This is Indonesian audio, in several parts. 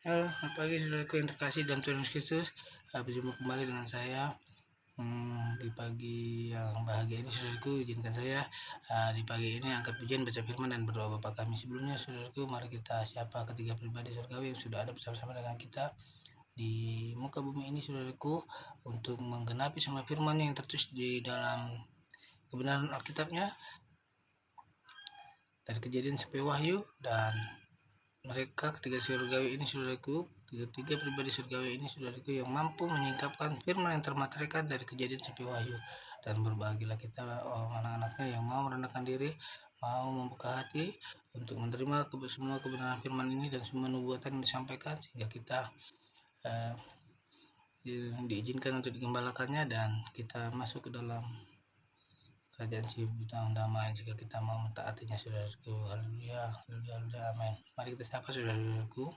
Halo, selamat pagi saudaraku yang terkasih dalam Tuhan Yesus Kristus. Berjumpa kembali dengan saya di pagi yang bahagia ini, saudaraku. Izinkan saya di pagi ini angkat pujian, baca firman, dan berdoa Bapa kami. Sebelumnya, saudaraku, mari kita siapa ketiga pribadi surgawi yang sudah ada bersama-sama dengan kita di muka bumi ini, saudaraku, untuk menggenapi semua firman yang tertulis di dalam kebenaran Alkitabnya dari Kejadian sampai Wahyu. Dan mereka ketiga surgawi ini, saudaraku, tiga pribadi surgawi ini, saudaraku, yang mampu menyingkapkan firman yang termaterikan dari Kejadian sampai Wahyu. Dan berbahagialah kita anak-anaknya yang mau merendahkan diri, mau membuka hati untuk menerima semua kebenaran firman ini dan semua nubuatan yang disampaikan, sehingga kita diizinkan untuk digembalakannya dan kita masuk ke dalam kerajaan si bintang damai jika kita mau mentaatinya, saudaraku. Haleluya, haleluya, haleluya, amin. Mari kita sapa saudaraku.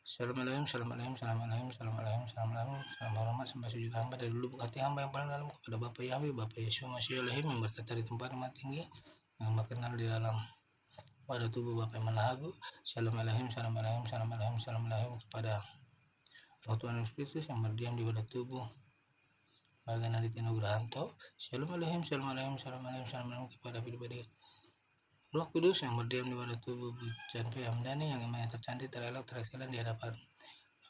Shalom alaikum, shalom alaikum, shalom alaikum, shalom alaikum, shalom alaikum, salam hormat sampai sujud hamba dari lubuk hati hamba yang paling dalam kepada Bapa Yahweh, Bapa Yeshua Mashiach Elohim, yang bertata di tempat yang tinggi, yang berkenan di dalam wadah tubuh Bapa yang Maha Agung. Shalom alaikum, shalom alaikum, shalom alaikum, shalom alaikum kepada Roh Tuhan Yesus Kristus yang berdiam di wadah tubuh Bagan Aditya Nugrahanto. Shalom alaikum, shalom alaikum, shalom alaikum, shalom alaikum kepada pribadi Roh Kudus yang berdiam di wadah tubuh Bujan Hamdani, yang imannya tercantik, terelok, terekselen di hadapan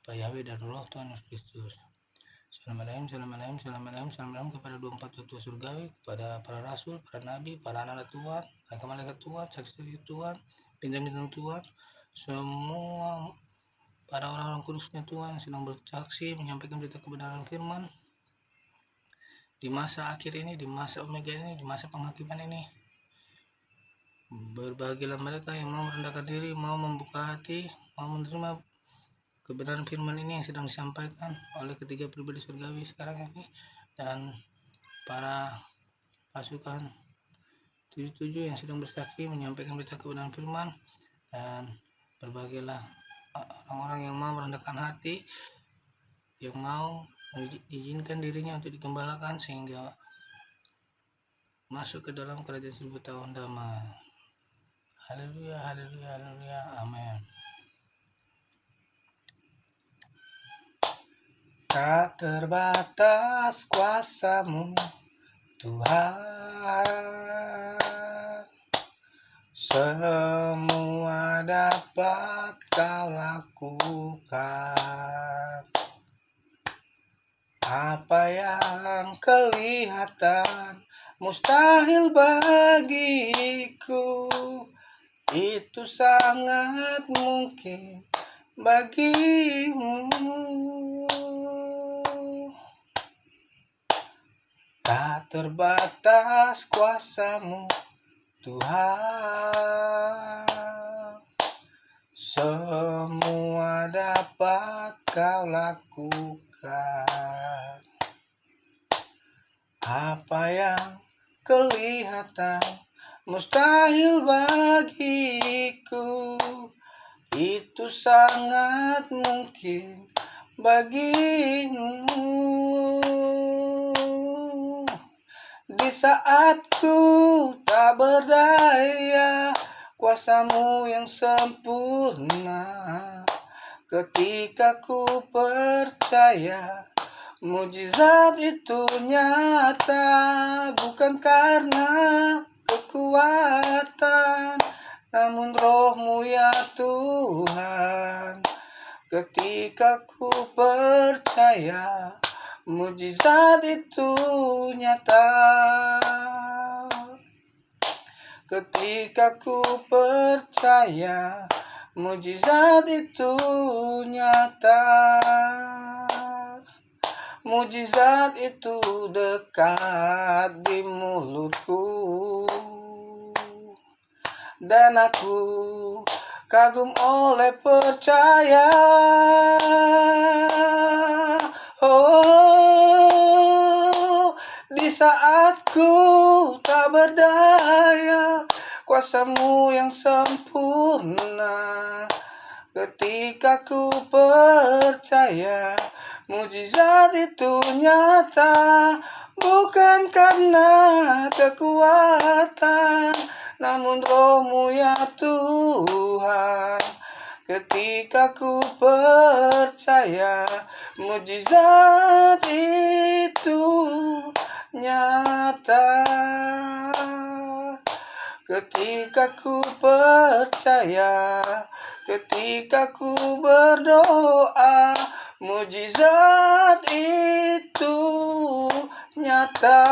Bapa Yahweh dan Roh Tuhan Yesus Kristus. Shalom alaikum, shalom alaikum, shalom alaikum, shalom alaikum kepada 24 ketua surgawi, kepada para rasul, para nabi, para anak Tuhan, malaikat Tuhan, saksi Tuhan, bintang-bintang Tuhan, semua para orang-orang kudusnya Tuhan sedang bersaksi menyampaikan berita kebenaran firman di masa akhir ini, di masa omega ini, di masa penghakiman ini. Berbahagialah mereka yang mau merendahkan diri, mau membuka hati, mau menerima kebenaran firman ini yang sedang disampaikan oleh ketiga pribadi surgawi sekarang ini, dan para pasukan 77 yang sedang bersaksi menyampaikan berita kebenaran firman. Dan berbahagialah orang-orang yang mau merendahkan hati, yang mau mengizinkan dirinya untuk digembalakan sehingga masuk ke dalam kerajaan 1000 tahun damai. Haleluya, haleluya, haleluya, amin. Tak terbatas kuasa-Mu, Tuhan, semua dapat Kau lakukan. Apa yang kelihatan mustahil bagiku, itu sangat mungkin bagimu. Tak terbatas kuasa-Mu, Tuhan, semua dapat Kau lakukan. Apa yang kelihatan mustahil bagiku, itu sangat mungkin bagimu. Di saat ku tak berdaya, kuasa-Mu yang sempurna. Ketika ku percaya, mujizat itu nyata, bukan karena kekuatan, namun Roh-Mu ya Tuhan. Ketika ku percaya, mujizat itu nyata. Ketika ku percaya, mujizat itu nyata. Mujizat itu dekat di mulutku, dan aku kagum oleh percaya. Oh, di saat ku tak berdaya, kuasa-Mu yang sempurna. Ketika ku percaya, mujizat itu nyata, bukan karena kekuatan, namun Roh-Mu ya Tuhan. ketika ku percaya mujizat itu nyata. Ketika ku percaya, ketika ku berdoa, mujizat itu nyata.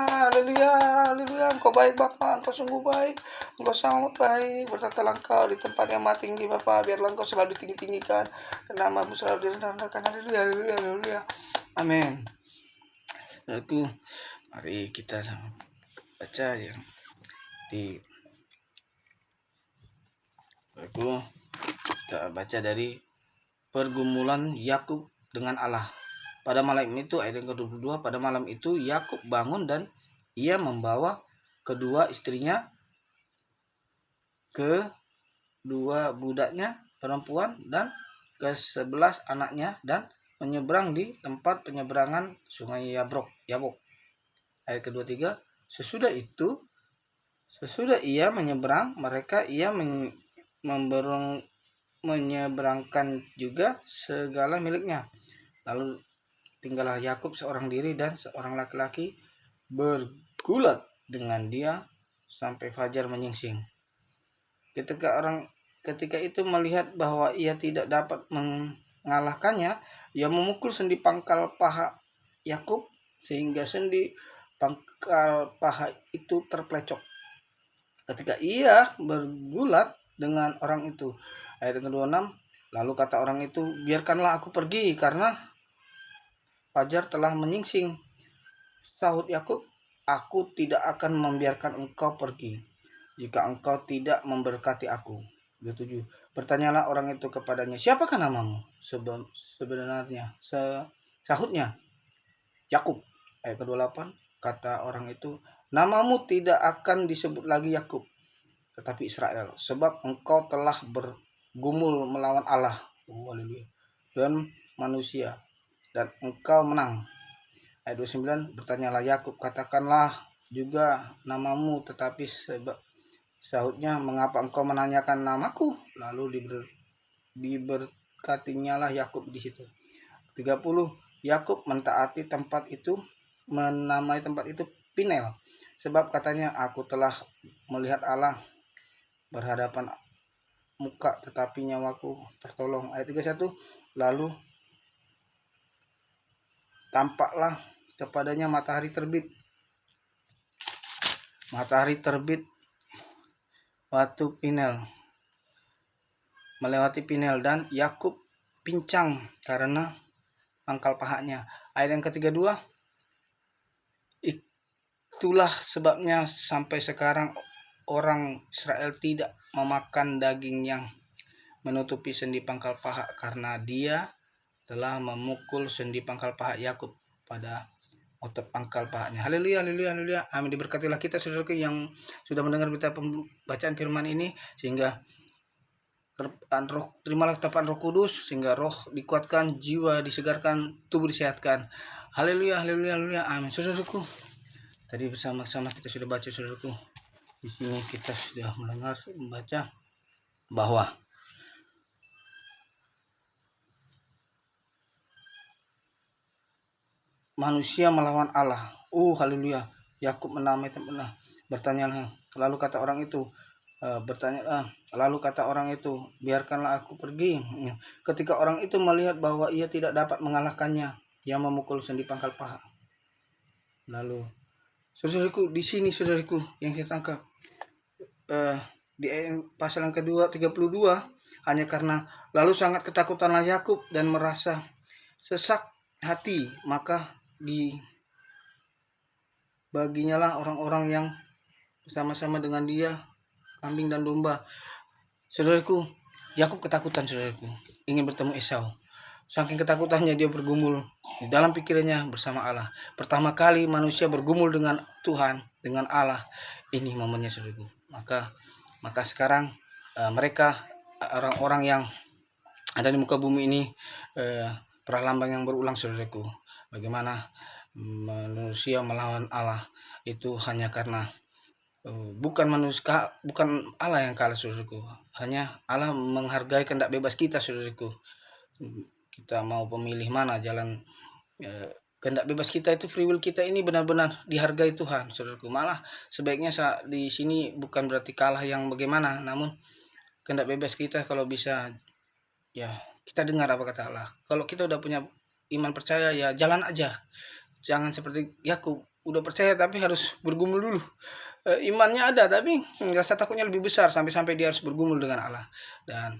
Haleluya, haleluya. Engkau baik Bapa, Engkau sungguh baik, Engkau sangat baik. Bertatalah Engkau di tempat yang maha tinggi Bapa, biarlah Engkau selalu ditinggi-tinggikan, dan nama-Mu selalu direndahkan. Haleluya, haleluya, haleluya. Amin. Saudaraku, mari kita baca yang di kita baca dari pergumulan Yakub dengan Allah. Pada malam itu, ayat yang ke-22, pada malam itu Yakub bangun dan ia membawa kedua istrinya, kedua budaknya perempuan dan ke-11 anaknya, dan menyeberang di tempat penyeberangan sungai Yabok. Ayat ke-23, sesudah ia menyeberang, ia menyeberangkan juga segala miliknya. Lalu tinggallah Yakub seorang diri dan seorang laki-laki bergulat dengan dia sampai fajar menyingsing. Ketika itu melihat bahwa ia tidak dapat mengalahkannya, ia memukul sendi pangkal paha Yakub sehingga sendi pangkal paha itu terplecok. Ketika ia bergulat dengan orang itu, ayat ke-26, lalu kata orang itu, biarkanlah aku pergi karena fajar telah menyingsing. Sahut Yakub, aku tidak akan membiarkan engkau pergi jika engkau tidak memberkati aku. 27. Bertanyalah orang itu kepadanya, siapakah namamu sebenarnya? Sahutnya, Yakub. Ayat ke-28, kata orang itu, namamu tidak akan disebut lagi Yakub, tetapi Israel, sebab engkau telah bergumul melawan Allah dan manusia, dan engkau menang. Ayat 29, bertanyalah Yakub, katakanlah juga namamu, tetapi sahutnya, mengapa engkau menanyakan namaku? Lalu diberkatinyalah Yakub di situ. 30, Yakub mentaati tempat itu, menamai tempat itu Pinel, sebab katanya, aku telah melihat Allah berhadapan muka, tetapi nyawaku tertolong. Ayat 31, lalu tampaklah kepadanya matahari terbit waktu Pinel, melewati Pinel, dan Yakub pincang karena pangkal pahanya. Ayat yang ke-32, itulah sebabnya sampai sekarang orang Israel tidak memakan daging yang menutupi sendi pangkal paha, karena dia telah memukul sendi pangkal paha Yakub pada otot pangkal pahanya. Haleluya, haleluya, haleluya. Amin. Diberkatilah kita saudaraku yang sudah mendengar berita pembacaan firman ini, sehingga terimalah tepaan Roh Kudus, sehingga roh dikuatkan, jiwa disegarkan, tubuh disehatkan. Haleluya, haleluya, haleluya. Amin. Saudaraku, tadi bersama-sama kita sudah baca saudaraku. Di sini kita sudah membaca bahwa manusia melawan Allah. Haleluya. Yakub menamai tempat. Bertanyalah. Lalu kata orang itu, biarkanlah aku pergi. Ketika orang itu melihat bahwa ia tidak dapat mengalahkannya, ia memukul sendi pangkal paha. Lalu, saudaraku, di sini saudaraku yang saya tangkap, di pasal yang kedua 32, hanya karena lalu sangat ketakutanlah Yakub dan merasa sesak hati, maka dibaginyalah orang-orang yang bersama-sama dengan dia kambing dan domba. Saudaraku, Yakub ketakutan saudaraku, ingin bertemu Esau. Saking ketakutannya dia bergumul di dalam pikirannya bersama Allah. Pertama kali manusia bergumul dengan Tuhan, dengan Allah. Ini momennya saudaraku. Maka sekarang mereka orang-orang yang ada di muka bumi ini, pralambang yang berulang saudaraku. Bagaimana manusia melawan Allah itu hanya karena bukan manusia, bukan Allah yang kalah saudaraku, hanya Allah menghargai kehendak bebas kita saudaraku. Kita mau pemilih mana jalan, kehendak bebas kita itu, free will kita ini benar-benar dihargai Tuhan saudaraku. Malah sebaiknya di sini bukan berarti kalah yang bagaimana, namun kehendak bebas kita kalau bisa ya kita dengar apa kata Allah. Kalau kita udah punya iman percaya ya jalan aja, jangan seperti Yakub udah percaya tapi harus bergumul dulu. Imannya ada tapi rasa takutnya lebih besar sampai dia harus bergumul dengan Allah. Dan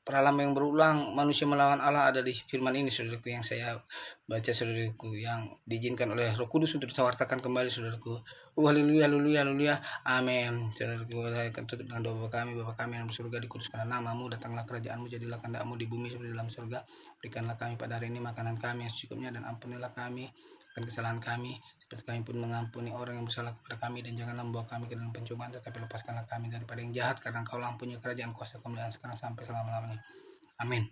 pengalaman yang berulang manusia melawan Allah ada di firman ini saudaraku, yang saya baca saudaraku, yang diizinkan oleh Roh Kudus untuk disawartakan kembali saudaraku. Haleluya, haleluya, haleluya, amin. Saudaraku, saya akan tutup dengan doa. Bapa kami yang di surga, dikuduskanlah namamu, datanglah kerajaanmu, jadilah kehendakmu di bumi seperti dalam surga. Berikanlah kami pada hari ini makanan kami yang secukupnya, dan ampunilah kami akan kesalahan kami seperti kami pun mengampuni orang yang bersalah kepada kami, dan janganlah membawa kami ke dalam pencobaan, tetapi lepaskanlah kami daripada yang jahat, karena Engkau lah punya kerajaan, kuasa, kemuliaan sekarang sampai selama-lamanya. Amin.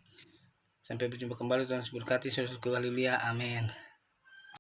Sampai berjumpa kembali, Tuhan berkati saudaraku. Haleluya, amin.